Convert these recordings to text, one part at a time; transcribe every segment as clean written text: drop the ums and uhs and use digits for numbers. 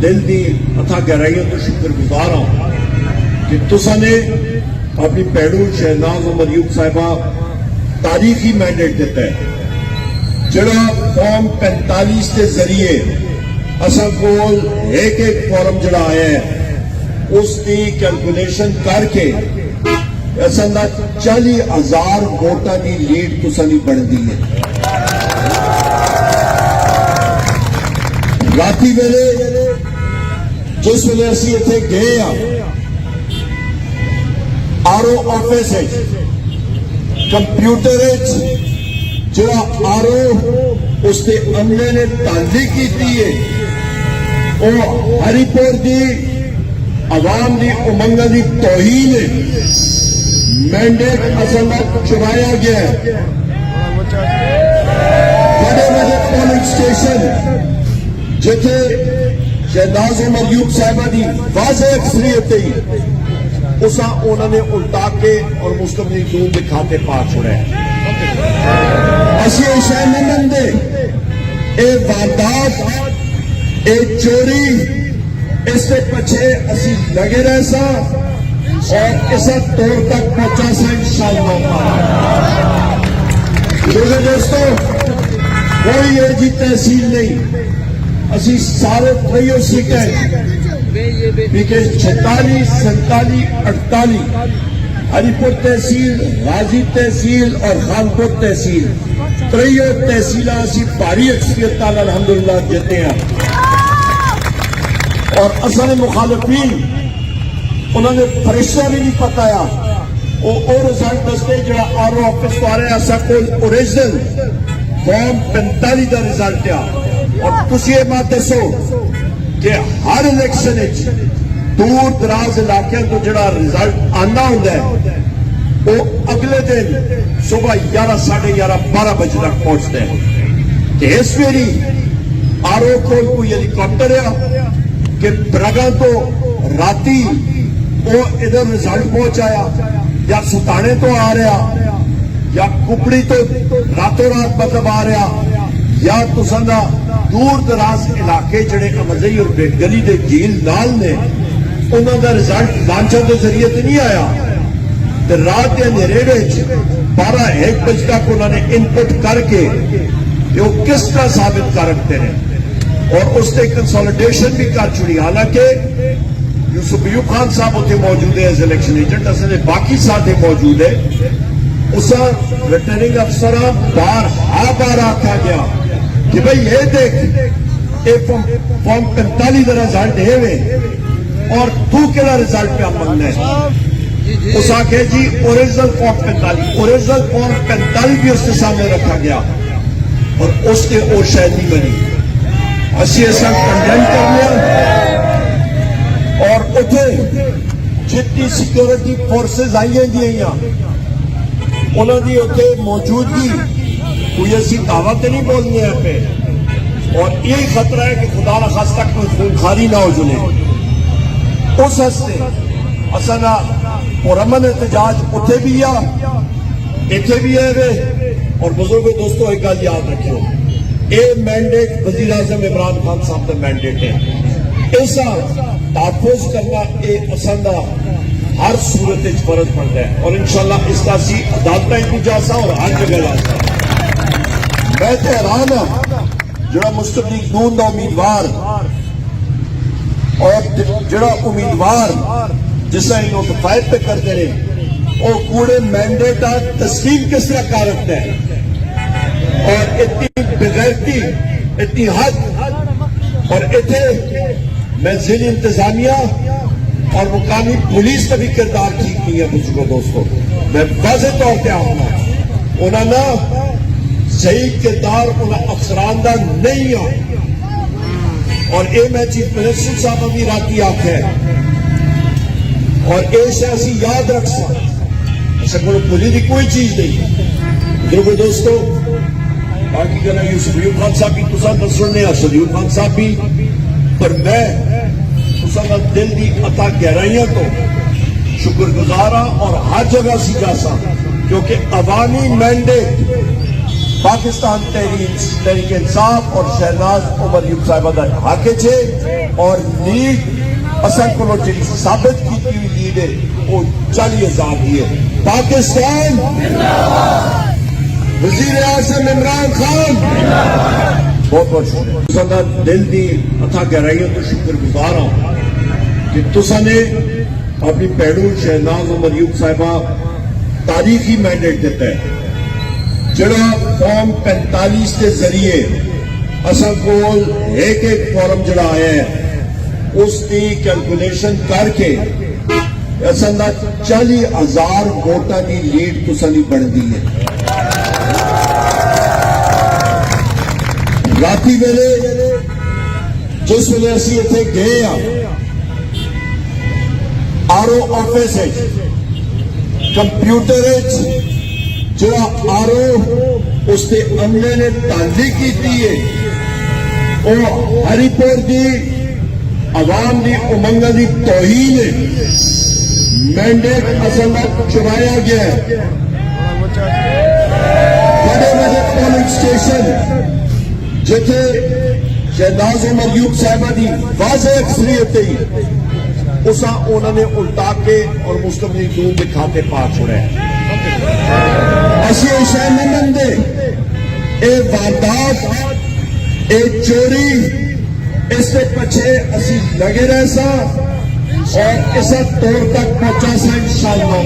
دل دی اتھا گہرائیوں تو شکر گزار ہوں کہ تسا نے اپنی پیڑو شہناز عمر ایوب صاحبہ تاریخی مینڈیٹ دیتا ہے جڑا فارم 45 کے ذریعے اصل کول ایک فارم جڑا آیا ہے اس کی کیلکولیشن کر کے اصل 40,000 ووٹاں کی لیڈ تسا نہیں بن دی ہے. راتی ویلے جس ویلے اسی اتنے گئے ہاں آر او آفس کمپیوٹر جڑا آر او اس کے عملے نے تازی کی ہے وہ ہری پور کی عوام کی امنگ کی توہین ہے. مینڈیٹ اصل میں چرایا گیا ہے. بڑے بڑے پولنگ اسٹیشن جتھے شہناز عمر ایوب صاحبہ دی واضح اکثریت ہی اسا انہوں نے الٹا کے اور مسلم لیگ نون کے کھاتے پا چھوڑے. اسی یہ شہ نہیں منتے اے واردات اے چوری اس کے پچھے اسی لگے رہ سا اور اس طور تک پہنچا سا انشاءاللہ. دوستو کوئی یہ جی تحصیل نہیں اسی سارے تریوں سیٹیں بیکے 46 47 48 ہری پور تحصیل غازی تحصیل اور خانپور تحصیل تریوں تحصیلہ اسی بھاری اکثریت تال الحمدللہ جیتے ہیں. اور اصل مخالفین انہوں نے فرشتہ بھی نہیں پتایا وہ رزلٹ دستے جڑا آر او آفس کو آ رہے ایسا کوئی اوریجنل فارم 45 کا رزلٹ آ. اور تسی یہ بات دسو کہ ہر الیکشن دور دراز علاقے تو جڑا رزلٹ آنا ہوتا ہے وہ اگلے دن صبح 11 ساڑھے 11 12 بجے تک پہنچتے ہیں. کہ اس میری آر او کوئی ہیلی کاپٹر ہے کہ برگاں تو راتی وہ ادھر رزلٹ پہنچایا یا ستانے تو آ رہا یا کپڑی تو راتوں رات مطلب آ رہا یا تساں دور دراز علاقے جڑے امزئی اور بیٹ گلی دے جھیل نال نے انہوں دا رزلٹ لانچوں کے ذریعے تو نہیں آیا. تو رات کے اندھیرے 12-1 بجے تک انہوں نے ان پٹ کر کے کہ وہ کس طرح ثابت کر رکھتے ہیں اور اس سے کنسولیڈیشن بھی کر چھڑی. حالانکہ یوسف ایوب خان صاحب اتنے موجود ہے ایز الیکشن ایجنٹ اصل باقی ساتھ موجود ہے. اسا ریٹرننگ افسران بار آکھا گیا کہ بھئی یہ دیکھ اے فارم 45 کا رزلٹ ہے وے اور تو کیڑا رزلٹ پہ منگنا ہے. اس آکھے جی اوریجنل فارم 45 اوریجنل فارم 45 بھی اس کے سامنے رکھا گیا اور اس کے اور شاید نہیں بنی. اسی ایسا کنڈیم کر لیا اور اتنے جتنی سیکیورٹی فورسز آئی ہیں انہوں نے اتنے موجودگی کوئی ایسی دعوت نہیں بولنے ہیں پہ اور یہی خطرہ ہے کہ خدا نخواستہ کوئی خونخاری نہ ہو جلے. اس ہستے اصلا پرامن احتجاج اتنے بھی آ اتنے بھی ہے وے. اور بزرگوں دوستوں ایک گل یاد رکھو اے مینڈیٹ وزیر اعظم عمران خان صاحب کا مینڈیٹ ہے. ایسا تحفظ کرنا اے اصلا ہر صورت فرض پڑتا ہے اور انشاءاللہ اس کا سی عدالتیں بھی جاسا اور ہر جگہ جاسا. میں تو حیران ہوں جڑا مسلم لیگ نون دا امیدوار اور جڑا امیدوار جس طرح انہوں کفایت پہ کرتے رہے وہ پورے مینڈیٹ تسلیم کس طرح کر رکھتا ہے اور اتنی بغیرتی اتنی حد اور اتنے میں ضلع انتظامیہ اور مقامی پولیس کا بھی کردار ٹھیک نہیں ہے. بزرگوں دوستوں میں واضح طور پہ آؤں گا انہوں نے صحیح کردار انہیں افسران دا نہیں آ. اور اے میں چیف منسٹر صاحب بھی راتی آنکھ ہے اور اے سے اسی یاد رکھ سا ایسا پولی دی کوئی چیز نہیں. بزرگوں دوستوں باقی کہنا یوسف ایوب خان صاحب بھی تسا سننے ارشد ایوب خان صاحب بھی پر میں دل دی عطا گہرائیاں تو شکر گزارا اور ہر جگہ سی جاسا کیونکہ عوامی مینڈیٹ پاکستان تحریک انصاف اور شہناز عمر یوب صاحبہ دا حق ہے اور لیڈ اصل کو جی ثابت کی ہوئی لیڈ ہے وہ 40,000 ہی ہے. پاکستان وزیر اعظم عمران خان بہت بہت شکریہ. دل دی اتھا گہرائیوں تو شکر گزار ہوں کہ تسا نے اپنی پیڑو شہناز عمر یوب صاحبہ تاریخی مینڈیٹ دیتا ہے جڑا فارم 45 کے ذریعے اصل کول ایک فارم جڑا آیا ہے اس کی کیلکولیشن کر کے اصل 40,000 ووٹاں کی لیڈ تسلی بنتی ہے. راتی ویلے جس ویلے اسی اتنے گئے ہاں آر او آفس کمپیوٹر جڑا آر او اس کے عملے نے تعلق کی ہے وہ ہری پور کی عوام کی امنگا کی توہین ہے. مینڈیٹ اصل چرایا گیا ہے. بڑے بڑے پولنگ اسٹیشن جتھے شہناز عمر یوب صاحبہ کی واضح اکثریت ہی اسا انہوں نے الٹا کے اور مسلم لیگ نون کے کھاتے پا چھوڑے. اسی شہ نہیں منتے اے واردات اے چوری اس سے پچھے اسی لگے رہ سا اور اسا طور تک پہنچا سا انشاءاللہ.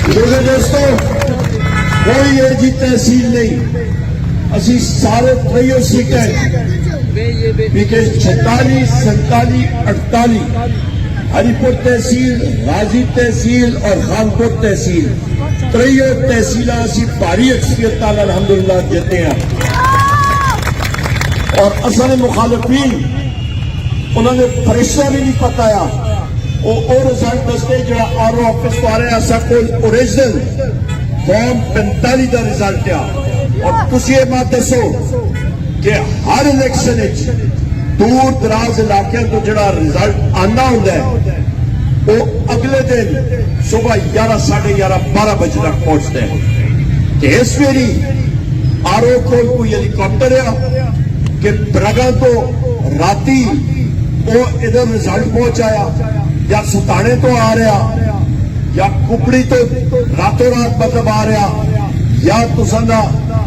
دوستو کوئی یہ جی تحصیل نہیں اسی سارے تریوں سیٹیں بیکہ 46 47 48 ہری پور تحصیل غازی تحصیل اور خانپور تحصیل تریوں تحصیلہ اسی بھاری اکثریت تالا الحمدللہ جیتے ہیں. اور اصل مخالفین انہوں نے فرشتہ بھی نہیں پتایا وہ رزلٹ دستے جڑا آر او آفس کو آ رہے ایسا کوئی اوریجنل فارم 45 کا رزلٹ آ. اور تسی یہ بات دسو کہ ہر الیکشن دور دراز علاقے تو جڑا رزلٹ آنا ہوتا ہے وہ اگلے دن صبح 11 ساڑھے 11 12 بجے تک پہنچتے ہیں. کہ اس میری آر او کو کوئی ہیلی کاپٹر ہے کہ برگا تو راتی وہ ادھر رزلٹ پہنچایا یا ستانے تو آ رہا یا کپڑی تو راتوں رات مطلب آ رہا یا تساندا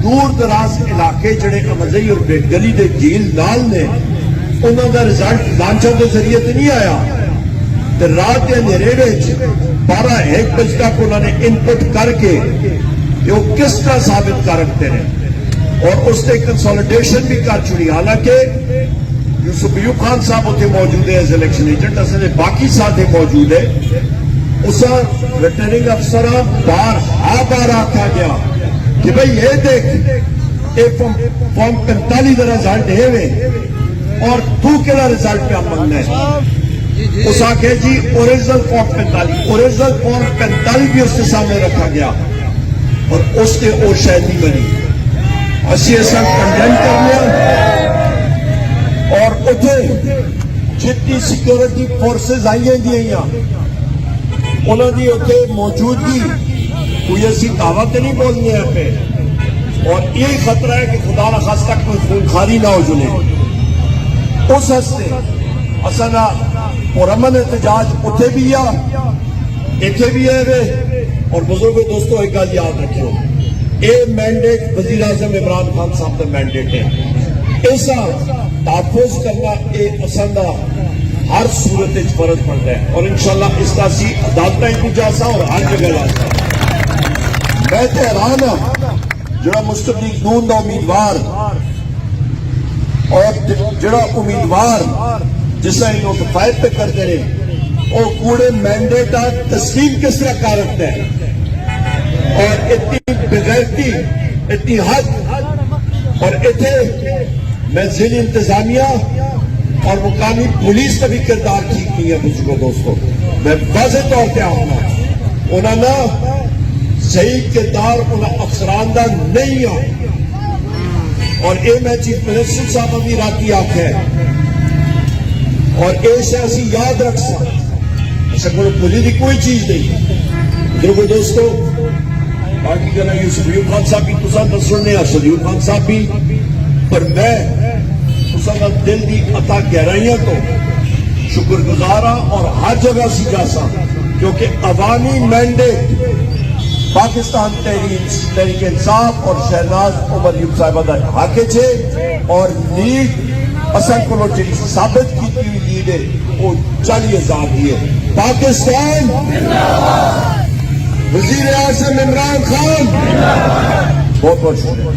دور دراز علاقے جڑے امزئی اور گلی دے جھیل نال نے انہوں دا رزلٹ لانچوں کے ذریعے تو نہیں آیا. تو رات کے اندھیرے 12-1 بجے تک انہوں نے انپٹ کر کے وہ کس طرح ثابت کر رکھتے ہیں اور اس نے کنسولیڈیشن بھی کر چھڑی. حالانکہ یوسف ایوب خان صاحب اتنے موجود ہے ایز الیکشن ایجنٹ اصل باقی ساتھ موجود ہے. اسا ریٹرننگ افسران بار آکھا گیا کہ بھئی یہ دیکھ ایک فارم 45 کا رزلٹ ہے اور تو کیڑا رزلٹ پہ منگنا ہے. اس آکھے جی اوریجنل فارم 45 بھی اس کے سامنے رکھا گیا اور اس کے اور شاید نہیں بنی. اسی ایسا کنڈیم کر لیا اور اتنے جتنی سیکیورٹی فورسز آئیں دیا انہوں نے اتنے موجودگی کوئی ایسی دعوت نہیں بولنی ہے پہ اور یہی خطرہ ہے کہ خدا نخواستہ کوئی خونخاری نہ ہو جلے. اس ہستے اصلا پرامن احتجاج اتنے بھی اتنے بھی ہے اور بزرگ دوستوں ایک گل یاد رکھو یہ مینڈیٹ وزیر اعظم عمران خان صاحب کا مینڈیٹ ہے. ایسا تحفظ کرنا یہ اصل ہر صورت فرض پڑتا ہے اور انشاءاللہ اس کا سی عدالتیں کو جاسا اور ہر جگہ جاسا. میں تو حیران ہوں جڑا مسلم لیگ نون دا امیدوار اور جڑا امیدوار جس طرح نوٹیفائی پہ کرتے رہے وہ کوڑے مینڈیٹ تسلیم کس طرح کر رکھتا ہے اور اتنی بغیرتی اتنی حد اور اتنے میں ضلع انتظامیہ اور مقامی پولیس کا بھی کردار ٹھیک نہیں ہے. مجھے دوستوں میں واضح طور پہ آؤں گا انہوں نے صحیح کردار انہیں افسران دا نہیں آ اور اے میں چیف منسٹر صاحب بھی راتی آکھ ہے اور اے سے اسی یاد رکھ سکتے ایسا کوئی پولی دی کوئی چیز نہیں. بزرگو دوستو باقی کہنا یہ سلیم خان صاحب بھی تصا سننے سلیم خان صاحب بھی پر میں تصا دل کی عطا گہرائیاں تو شکر گزار ہاں اور ہر جگہ سیکھا سا کیونکہ عوامی مینڈیٹ پاکستان تحریک انصاف اور شہناز عمر یوب صاحبہ کا حق ہے اور لیڈ اصل کو جی ثابت کی ہوئی لیڈ ہے وہ 40,000 کی ہے. پاکستان وزیر اعظم عمران خان بہت بہت شکریہ.